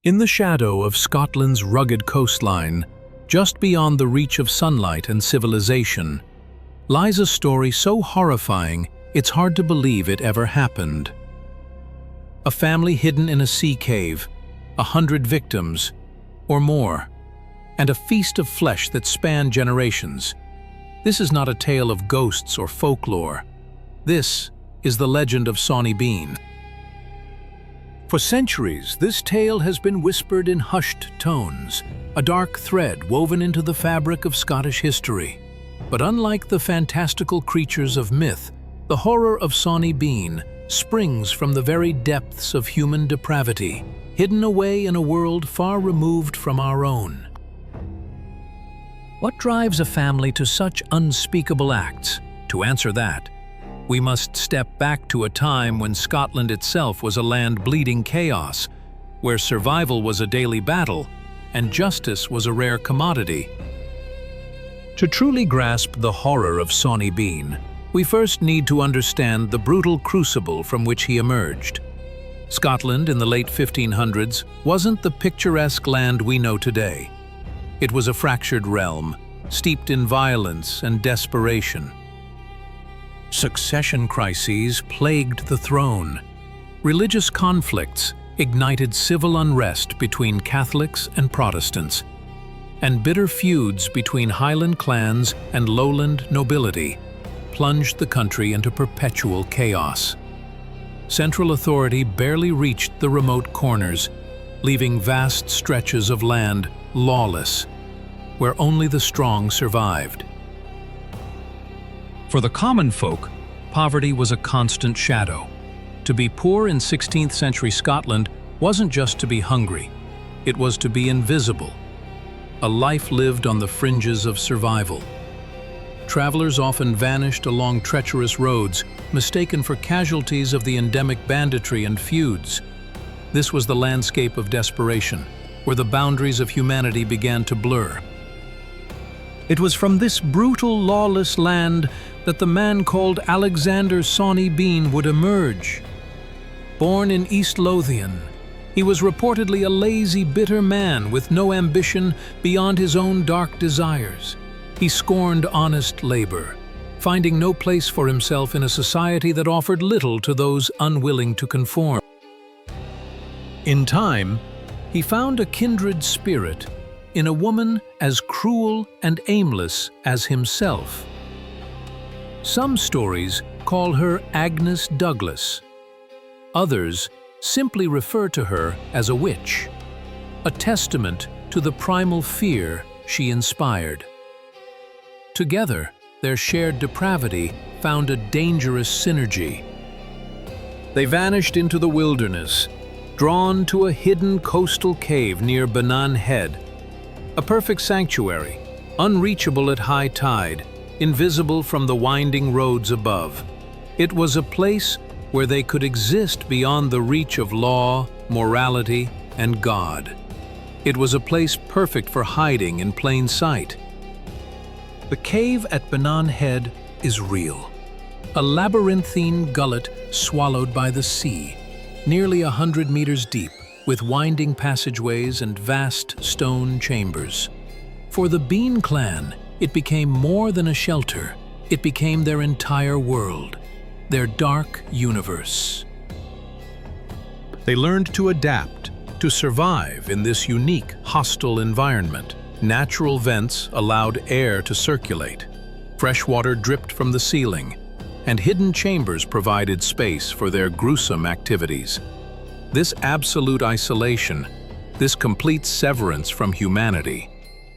In the shadow of Scotland's rugged coastline, just beyond the reach of sunlight and civilization, lies a story so horrifying it's hard to believe it ever happened. A family hidden in a sea cave, 100 victims, or more, and a feast of flesh that spanned generations. This is not a tale of ghosts or folklore. This is the legend of Sawney Bean. For centuries, this tale has been whispered in hushed tones, a dark thread woven into the fabric of Scottish history. But unlike the fantastical creatures of myth, the horror of Sawney Bean springs from the very depths of human depravity, hidden away in a world far removed from our own. What drives a family to such unspeakable acts? To answer that, we must step back to a time when Scotland itself was a land bleeding chaos, where survival was a daily battle and justice was a rare commodity. To truly grasp the horror of Sawney Bean, we first need to understand the brutal crucible from which he emerged. Scotland in the late 1500s wasn't the picturesque land we know today. It was a fractured realm, steeped in violence and desperation. Succession crises plagued the throne. Religious conflicts ignited civil unrest between Catholics and Protestants, and bitter feuds between Highland clans and lowland nobility plunged the country into perpetual chaos. Central authority barely reached the remote corners, leaving vast stretches of land lawless, where only the strong survived. For the common folk, poverty was a constant shadow. To be poor in 16th century Scotland wasn't just to be hungry, it was to be invisible. A life lived on the fringes of survival. Travelers often vanished along treacherous roads, mistaken for casualties of the endemic banditry and feuds. This was the landscape of desperation, where the boundaries of humanity began to blur. It was from this brutal, lawless land that the man called Alexander Sawney Bean would emerge. Born in East Lothian, he was reportedly a lazy, bitter man with no ambition beyond his own dark desires. He scorned honest labor, finding no place for himself in a society that offered little to those unwilling to conform. In time, he found a kindred spirit in a woman as cruel and aimless as himself. Some stories call her Agnes Douglas. Others simply refer to her as a witch, a testament to the primal fear she inspired. Together, their shared depravity found a dangerous synergy. They vanished into the wilderness, drawn to a hidden coastal cave near Banan Head, a perfect sanctuary, unreachable at high tide, invisible from the winding roads above. It was a place where they could exist beyond the reach of law, morality, and God. It was a place perfect for hiding in plain sight. The cave at Banan Head is real. A labyrinthine gullet swallowed by the sea, nearly 100 meters deep, with winding passageways and vast stone chambers. For the Bean Clan, it became more than a shelter. It became their entire world, their dark universe. They learned to adapt, to survive in this unique, hostile environment. Natural vents allowed air to circulate. Fresh water dripped from the ceiling, and hidden chambers provided space for their gruesome activities. This absolute isolation, this complete severance from humanity,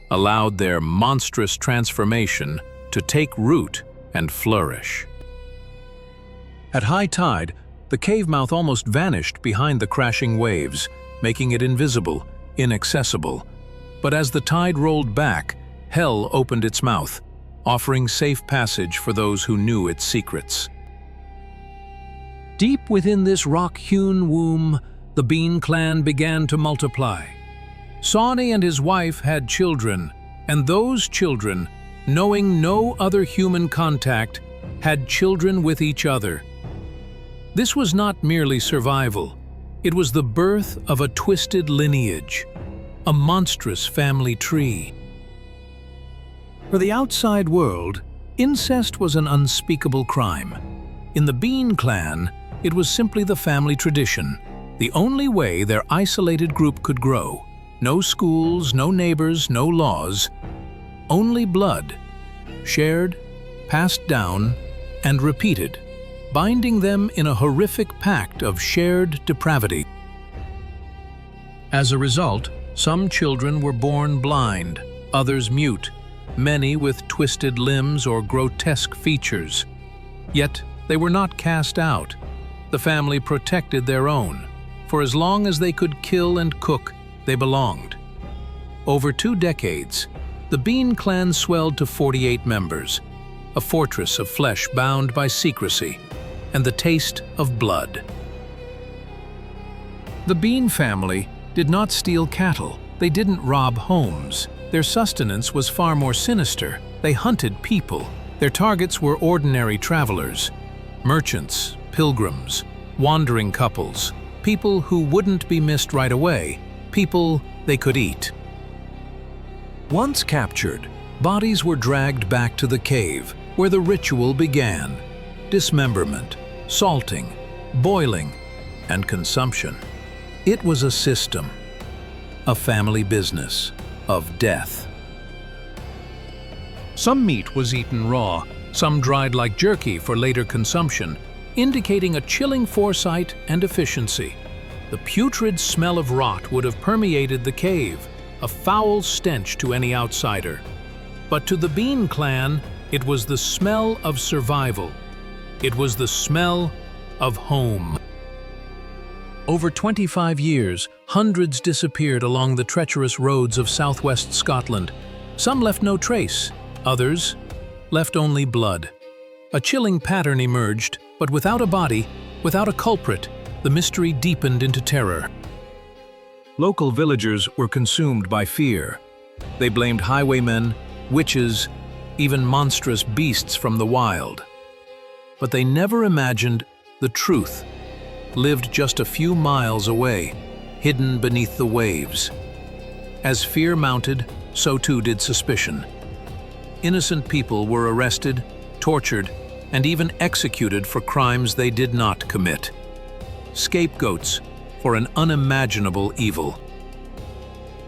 allowed their monstrous transformation to take root and flourish. At high tide, the cave mouth almost vanished behind the crashing waves, making it invisible, inaccessible. But as the tide rolled back, hell opened its mouth, offering safe passage for those who knew its secrets. Deep within this rock-hewn womb, the Bean Clan began to multiply. Sawney and his wife had children, and those children, knowing no other human contact, had children with each other. This was not merely survival. It was the birth of a twisted lineage, a monstrous family tree. For the outside world, incest was an unspeakable crime. In the Bean Clan, it was simply the family tradition, the only way their isolated group could grow. No schools, no neighbors, no laws, only blood, shared, passed down, and repeated, binding them in a horrific pact of shared depravity. As a result, some children were born blind, others mute, many with twisted limbs or grotesque features. Yet they were not cast out. The family protected their own. For as long as they could kill and cook, they belonged. Over 2 decades, the Bean Clan swelled to 48 members, a fortress of flesh bound by secrecy and the taste of blood. The Bean family did not steal cattle. They didn't rob homes. Their sustenance was far more sinister. They hunted people. Their targets were ordinary travelers, merchants, pilgrims, wandering couples, people who wouldn't be missed right away, people they could eat. Once captured, bodies were dragged back to the cave where the ritual began: dismemberment, salting, boiling, and consumption. It was a system, a family business of death. Some meat was eaten raw, some dried like jerky for later consumption, indicating a chilling foresight and efficiency. The putrid smell of rot would have permeated the cave, a foul stench to any outsider. But to the Bean Clan, it was the smell of survival. It was the smell of home. Over 25 years, hundreds disappeared along the treacherous roads of southwest Scotland. Some left no trace, others left only blood. A chilling pattern emerged, but without a body, without a culprit, the mystery deepened into terror. Local villagers were consumed by fear. They blamed highwaymen, witches, even monstrous beasts from the wild. But they never imagined the truth lived just a few miles away, hidden beneath the waves. As fear mounted, so too did suspicion. Innocent people were arrested, tortured, and even executed for crimes they did not commit. Scapegoats for an unimaginable evil.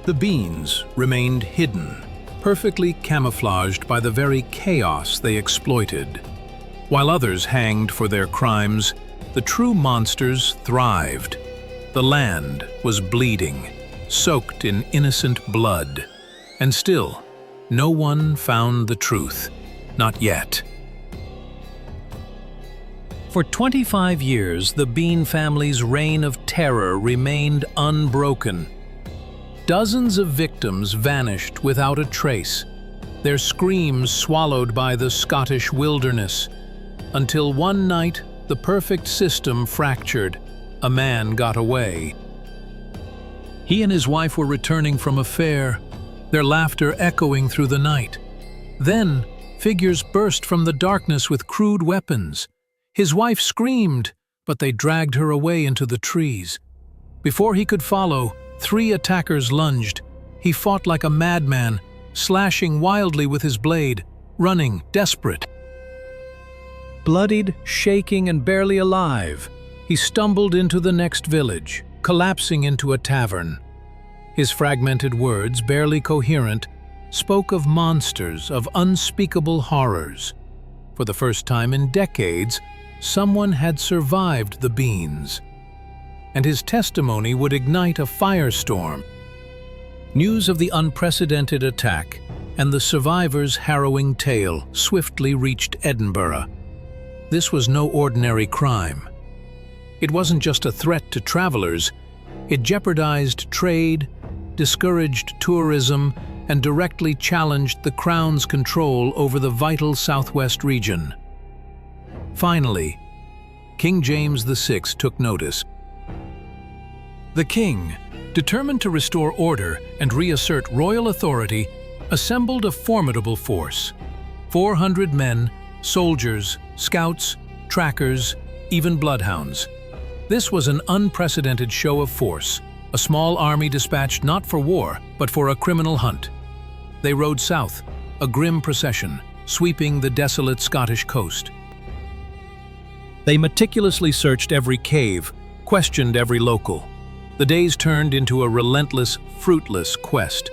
The Beans remained hidden, perfectly camouflaged by the very chaos they exploited. While others hanged for their crimes, the true monsters thrived. The land was bleeding, soaked in innocent blood. And still, no one found the truth. Not yet. For 25 years, the Bean family's reign of terror remained unbroken. Dozens of victims vanished without a trace, their screams swallowed by the Scottish wilderness, until one night the perfect system fractured. A man got away. He and his wife were returning from a fair, their laughter echoing through the night. Then, figures burst from the darkness with crude weapons. His wife screamed, but they dragged her away into the trees. Before he could follow, 3 attackers lunged. He fought like a madman, slashing wildly with his blade, running, desperate. Bloodied, shaking, and barely alive, he stumbled into the next village, collapsing into a tavern. His fragmented words, barely coherent, spoke of monsters, of unspeakable horrors. For the first time in decades, someone had survived the Beans, and his testimony would ignite a firestorm. News of the unprecedented attack and the survivors' harrowing tale swiftly reached Edinburgh. This was no ordinary crime. It wasn't just a threat to travelers, it jeopardized trade, discouraged tourism, and directly challenged the Crown's control over the vital southwest region. Finally, King James VI took notice. The king, determined to restore order and reassert royal authority, assembled a formidable force. 400 men, soldiers, scouts, trackers, even bloodhounds. This was an unprecedented show of force, a small army dispatched not for war, but for a criminal hunt. They rode south, a grim procession, sweeping the desolate Scottish coast. They meticulously searched every cave, questioned every local. The days turned into a relentless, fruitless quest.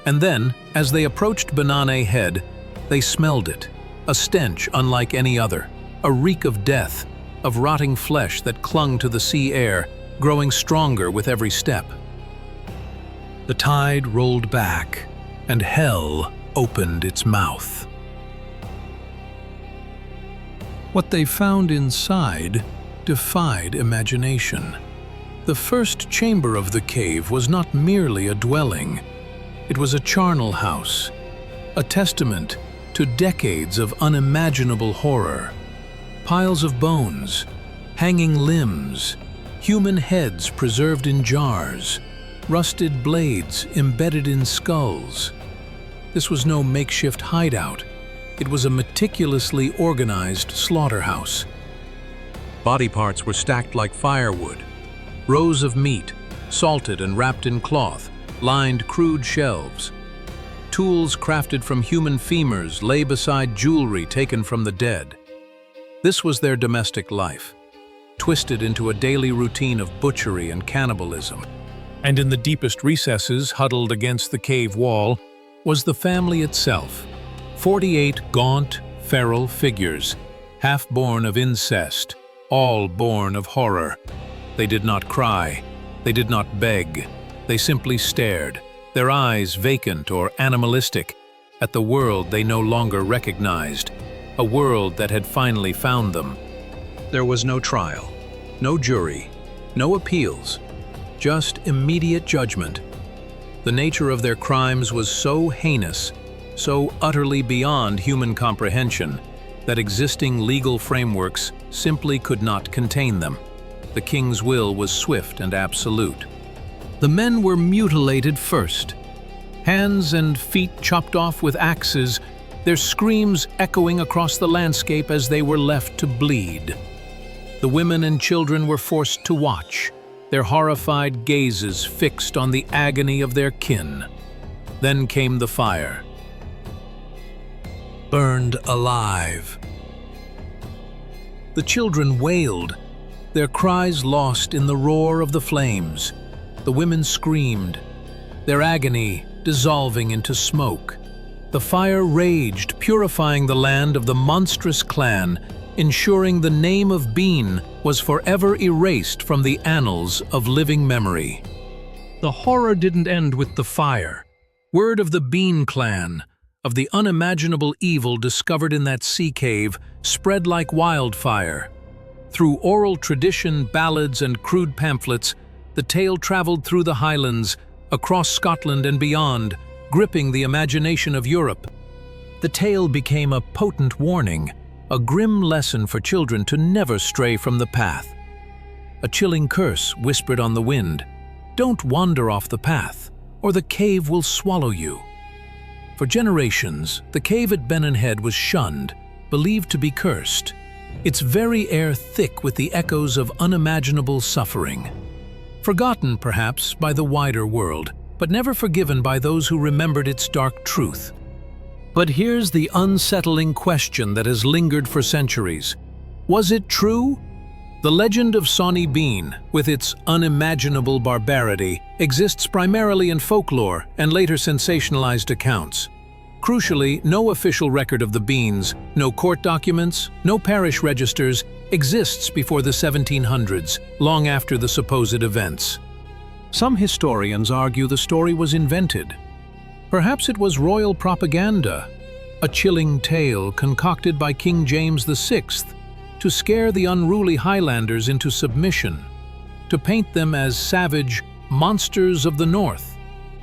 And then, as they approached Banane Head, they smelled it, a stench unlike any other, a reek of death, of rotting flesh that clung to the sea air, growing stronger with every step. The tide rolled back, and hell opened its mouth. What they found inside defied imagination. The first chamber of the cave was not merely a dwelling. It was a charnel house, a testament to decades of unimaginable horror. Piles of bones, hanging limbs, human heads preserved in jars, rusted blades embedded in skulls. This was no makeshift hideout. It was a meticulously organized slaughterhouse. Body parts were stacked like firewood. Rows of meat, salted and wrapped in cloth, lined crude shelves. Tools crafted from human femurs lay beside jewelry taken from the dead. This was their domestic life, twisted into a daily routine of butchery and cannibalism. And in the deepest recesses, huddled against the cave wall, was the family itself. 48 gaunt, feral figures, half born of incest, all born of horror. They did not cry, they did not beg, they simply stared, their eyes vacant or animalistic, at the world they no longer recognized, a world that had finally found them. There was no trial, no jury, no appeals, just immediate judgment. The nature of their crimes was so heinous, so utterly beyond human comprehension, that existing legal frameworks simply could not contain them. The king's will was swift and absolute. The men were mutilated first. Hands and feet chopped off with axes, their screams echoing across the landscape as they were left to bleed. The women and children were forced to watch, their horrified gazes fixed on the agony of their kin. Then came the fire. Burned alive. The children wailed, their cries lost in the roar of the flames. The women screamed, their agony dissolving into smoke. The fire raged, purifying the land of the monstrous clan, ensuring the name of Bean was forever erased from the annals of living memory. The horror didn't end with the fire. Word of the Bean Clan, of the unimaginable evil discovered in that sea cave, spread like wildfire. Through oral tradition, ballads, and crude pamphlets, the tale traveled through the Highlands, across Scotland and beyond, gripping the imagination of Europe. The tale became a potent warning, a grim lesson for children to never stray from the path. A chilling curse whispered on the wind, "Don't wander off the path, or the cave will swallow you." For generations, the cave at Banane Head was shunned, believed to be cursed, its very air thick with the echoes of unimaginable suffering. Forgotten, perhaps, by the wider world, but never forgiven by those who remembered its dark truth. But here's the unsettling question that has lingered for centuries. Was it true? The legend of Sawney Bean, with its unimaginable barbarity, exists primarily in folklore and later sensationalized accounts. Crucially, no official record of the Beans, no court documents, no parish registers, exists before the 1700s, long after the supposed events. Some historians argue the story was invented. Perhaps it was royal propaganda, a chilling tale concocted by King James VI to scare the unruly Highlanders into submission, to paint them as savage monsters of the north,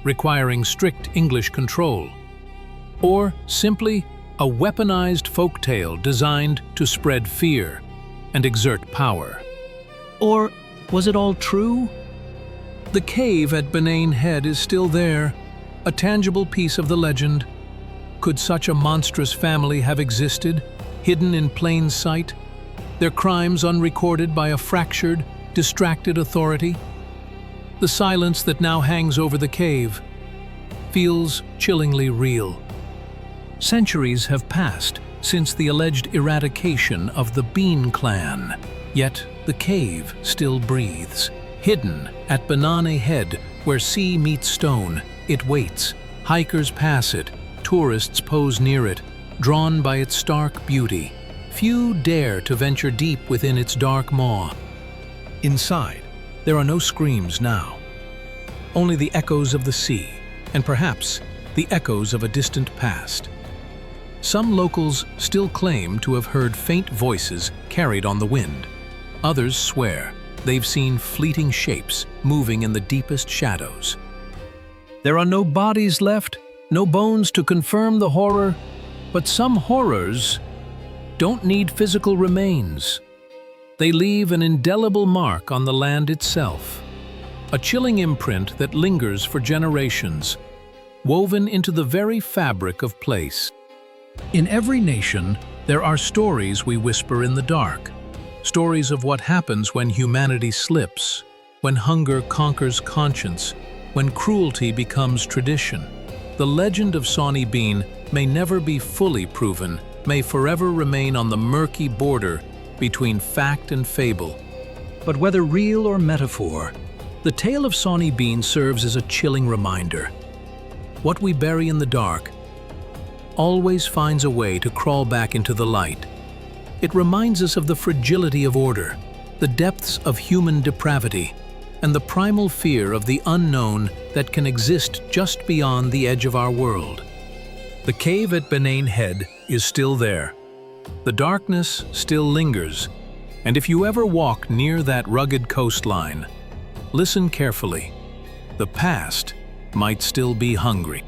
requiring strict English control. Or simply a weaponized folktale designed to spread fear and exert power. Or was it all true? The cave at Banane Head is still there, a tangible piece of the legend. Could such a monstrous family have existed, hidden in plain sight, their crimes unrecorded by a fractured, distracted authority? The silence that now hangs over the cave feels chillingly real. Centuries have passed since the alleged eradication of the Bean Clan, yet the cave still breathes. Hidden at Banana Head, where sea meets stone, it waits. Hikers pass it, tourists pose near it, drawn by its stark beauty. Few dare to venture deep within its dark maw. Inside, there are no screams now. Only the echoes of the sea, and perhaps the echoes of a distant past. Some locals still claim to have heard faint voices carried on the wind. Others swear they've seen fleeting shapes moving in the deepest shadows. There are no bodies left, no bones to confirm the horror, but some horrors don't need physical remains. They leave an indelible mark on the land itself, a chilling imprint that lingers for generations, woven into the very fabric of place. In every nation, there are stories we whisper in the dark, stories of what happens when humanity slips, when hunger conquers conscience, when cruelty becomes tradition. The legend of Sawney Bean may never be fully proven, may forever remain on the murky border between fact and fable. But whether real or metaphor, the tale of Sawney Bean serves as a chilling reminder. What we bury in the dark always finds a way to crawl back into the light. It reminds us of the fragility of order, the depths of human depravity, and the primal fear of the unknown that can exist just beyond the edge of our world. The cave at Banana Head is still there. The darkness still lingers, and if you ever walk near that rugged coastline, listen carefully. The past might still be hungry.